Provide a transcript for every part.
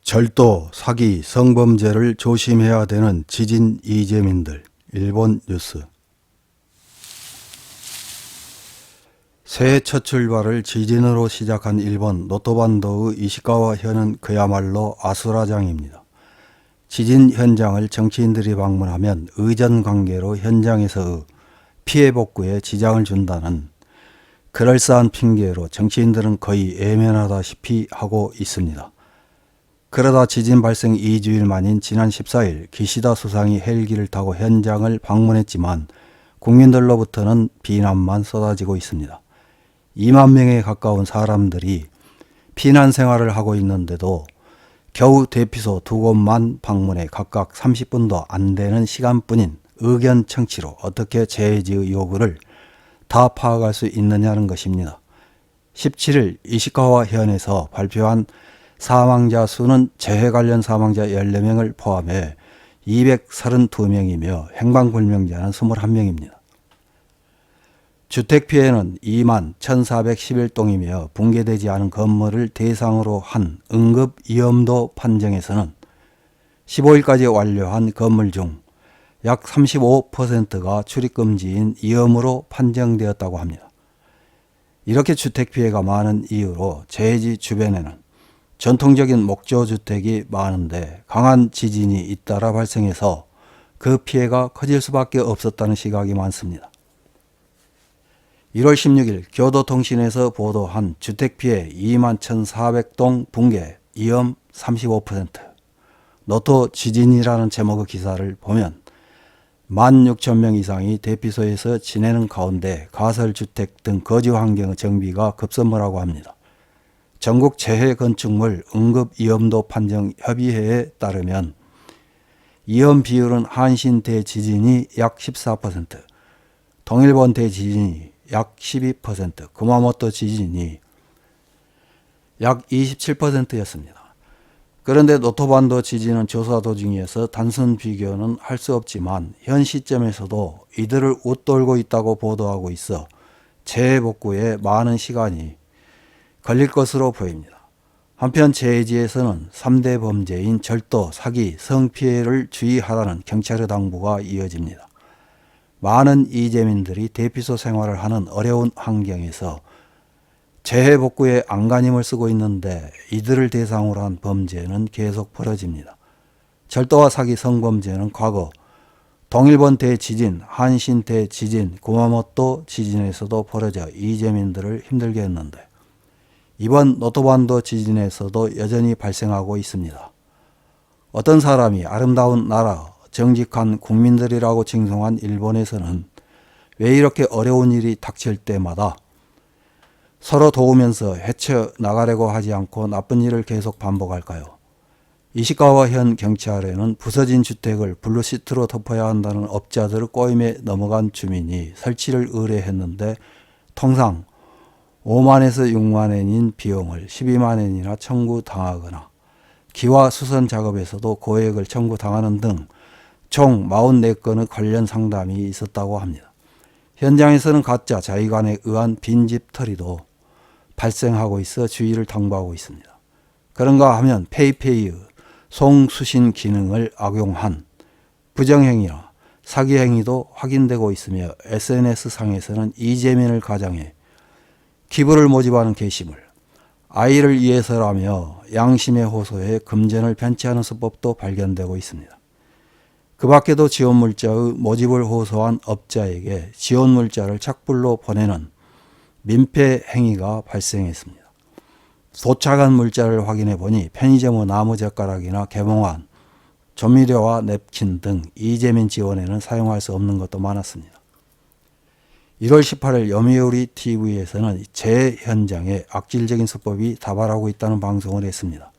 절도, 사기, 성범죄를 조심해야 되는 지진 이재민들. 일본 뉴스. 새해 첫 출발을 지진으로 시작한 일본 노토반도의 이시카와현은 그야말로 아수라장입니다. 지진 현장을 정치인들이 방문하면 의전관계로 현장에서의 피해 복구에 지장을 준다는 그럴싸한 핑계로 정치인들은 거의 외면하다시피 하고 있습니다. 그러다 지진 발생 2주일 만인 지난 14일 기시다 수상이 헬기를 타고 현장을 방문했지만 국민들로부터는 비난만 쏟아지고 있습니다. 2만 명에 가까운 사람들이 피난 생활을 하고 있는데도 겨우 대피소 2곳만 방문해 각각 30분도 안 되는 시간뿐인 의견 청취로 어떻게 재해지의 요구를 다 파악할 수 있느냐는 것입니다. 17일 이시카와현에서 발표한 사망자 수는 재해 관련 사망자 14명을 포함해 232명이며 행방불명자는 21명입니다. 주택 피해는 2만 1411동이며 붕괴되지 않은 건물을 대상으로 한 응급 위험도 판정에서는 15일까지 완료한 건물 중 약 35%가 출입금지인 위험으로 판정되었다고 합니다. 이렇게 주택 피해가 많은 이유로 재해지 주변에는 전통적인 목조주택이 많은데 강한 지진이 잇따라 발생해서 그 피해가 커질 수밖에 없었다는 시각이 많습니다. 1월 16일 교도통신에서 보도한 주택피해 2만 1,400동 붕괴 위험 35%, 노토 지진이라는 제목의 기사를 보면 16,000명 이상이 대피소에서 지내는 가운데 가설주택 등 거주환경의 정비가 급선무라고 합니다. 전국 재해건축물 응급위험도 판정 협의회에 따르면 위험 비율은 한신 대지진이 약 14%, 동일본 대지진이 약 12%, 구마모토 지진이 약 27%였습니다. 그런데 노토반도 지진은 조사 도중이어서 단순 비교는 할 수 없지만 현 시점에서도 이들을 웃돌고 있다고 보도하고 있어 재해 복구에 많은 시간이 걸릴 것으로 보입니다. 한편 재해지에서는 3대 범죄인 절도, 사기, 성피해를 주의하라는 경찰의 당부가 이어집니다. 많은 이재민들이 대피소 생활을 하는 어려운 환경에서 재해 복구에 안간힘을 쓰고 있는데 이들을 대상으로 한 범죄는 계속 벌어집니다. 절도와 사기, 성범죄는 과거 동일본 대지진, 한신 대지진, 구마모토 지진에서도 벌어져 이재민들을 힘들게 했는데 이번 노토반도 지진에서도 여전히 발생하고 있습니다. 어떤 사람이 아름다운 나라, 정직한 국민들이라고 칭송한 일본에서는 왜 이렇게 어려운 일이 닥칠 때마다 서로 도우면서 헤쳐나가려고 하지 않고 나쁜 일을 계속 반복할까요? 이시카와현 경찰에는 부서진 주택을 블루시트로 덮어야 한다는 업자들의 꼬임에 넘어간 주민이 설치를 의뢰했는데 통상 5만에서 6만엔인 비용을 12만엔이나 청구당하거나 기와 수선 작업에서도 고액을 청구당하는 등 총 44건의 관련 상담이 있었다고 합니다. 현장에서는 가짜 자의관에 의한 빈집 털이도 발생하고 있어 주의를 당부하고 있습니다. 그런가 하면 페이페이의 송수신 기능을 악용한 부정행위나 사기 행위도 확인되고 있으며 SNS상에서는 이재민을 가장해 기부를 모집하는 게시물, 아이를 위해서라며 양심에 호소해 금전을 편취하는 수법도 발견되고 있습니다. 그 밖에도 지원 물자의 모집을 호소한 업자에게 지원 물자를 착불로 보내는 민폐 행위가 발생했습니다. 도착한 물자를 확인해 보니 편의점의 나무젓가락이나 개봉안, 조미료와 냅킨 등 이재민 지원에는 사용할 수 없는 것도 많았습니다. 1월 18일 요미우리 TV에서는 재해 현장에 악질적인 수법이 다발하고 있다는 방송을 했습니다.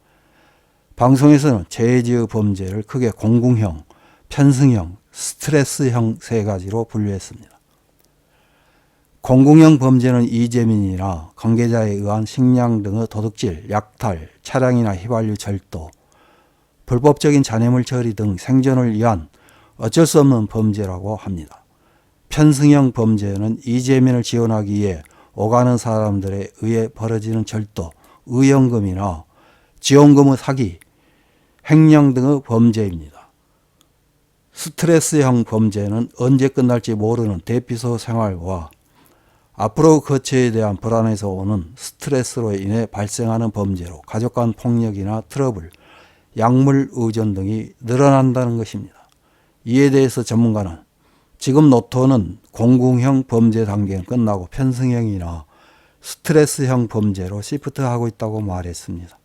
방송에서는 재해지의 범죄를 크게 공궁형, 편승형, 스트레스형 세 가지로 분류했습니다. 공궁형 범죄는 이재민이나 관계자에 의한 식량 등의 도둑질, 약탈, 차량이나 휘발유 절도, 불법적인 잔해물 처리 등 생존을 위한 어쩔 수 없는 범죄라고 합니다. 편승형 범죄는 이재민을 지원하기 위해 오가는 사람들에 의해 벌어지는 절도, 의연금이나 지원금의 사기, 횡령 등의 범죄입니다. 스트레스형 범죄는 언제 끝날지 모르는 대피소 생활과 앞으로 거처에 대한 불안에서 오는 스트레스로 인해 발생하는 범죄로 가족 간 폭력이나 트러블, 약물 의존 등이 늘어난다는 것입니다. 이에 대해서 전문가는 지금 노토는 공궁형 범죄 단계는 끝나고 편승형이나 스트레스형 범죄로 시프트하고 있다고 말했습니다.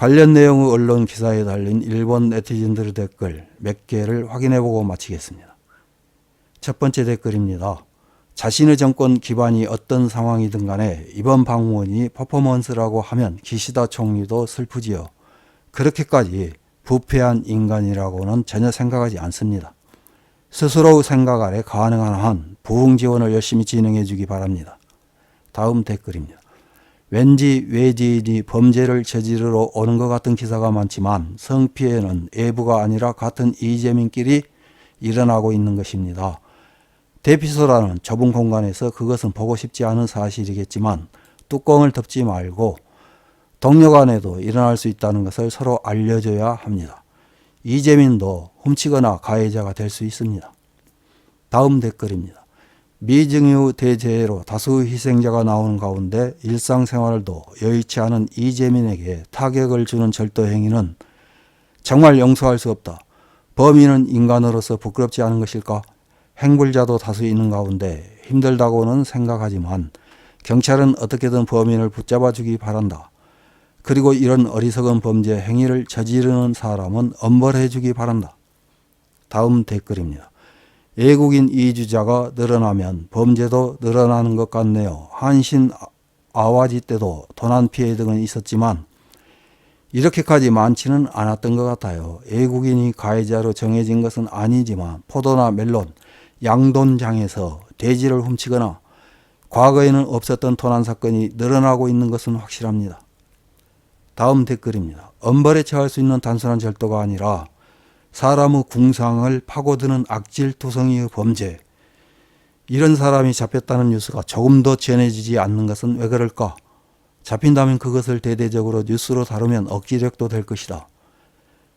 관련 내용의 언론 기사에 달린 일본 네티즌들의 댓글 몇 개를 확인해보고 마치겠습니다. 첫 번째 댓글입니다. 자신의 정권 기반이 어떤 상황이든 간에 이번 방문이 퍼포먼스라고 하면 기시다 총리도 슬프지요. 그렇게까지 부패한 인간이라고는 전혀 생각하지 않습니다. 스스로의 생각 아래 가능한 한 부흥 지원을 열심히 진행해 주기 바랍니다. 다음 댓글입니다. 왠지 외지인이 범죄를 저지르러 오는 것 같은 기사가 많지만 성피해는 외부가 아니라 같은 이재민끼리 일어나고 있는 것입니다. 대피소라는 좁은 공간에서 그것은 보고 싶지 않은 사실이겠지만 뚜껑을 덮지 말고 동료 간에도 일어날 수 있다는 것을 서로 알려줘야 합니다. 이재민도 훔치거나 가해자가 될 수 있습니다. 다음 댓글입니다. 미증유 대재해로 다수의 희생자가 나오는 가운데 일상생활도 여의치 않은 이재민에게 타격을 주는 절도 행위는 정말 용서할 수 없다. 범인은 인간으로서 부끄럽지 않은 것일까? 행불자도 다수 있는 가운데 힘들다고는 생각하지만 경찰은 어떻게든 범인을 붙잡아 주기 바란다. 그리고 이런 어리석은 범죄 행위를 저지르는 사람은 엄벌해 주기 바란다. 다음 댓글입니다. 외국인 이주자가 늘어나면 범죄도 늘어나는 것 같네요. 한신 아와지 때도 도난 피해 등은 있었지만 이렇게까지 많지는 않았던 것 같아요. 외국인이 가해자로 정해진 것은 아니지만 포도나 멜론, 양돈장에서 돼지를 훔치거나 과거에는 없었던 도난 사건이 늘어나고 있는 것은 확실합니다. 다음 댓글입니다. 엄벌에 처할 수 있는 단순한 절도가 아니라 사람의 궁상을 파고드는 악질투성이의 범죄. 이런 사람이 잡혔다는 뉴스가 조금 더 전해지지 않는 것은 왜 그럴까? 잡힌다면 그것을 대대적으로 뉴스로 다루면 억지력도 될 것이다.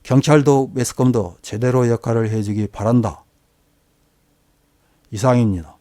경찰도 매스컴도 제대로 역할을 해주기 바란다. 이상입니다.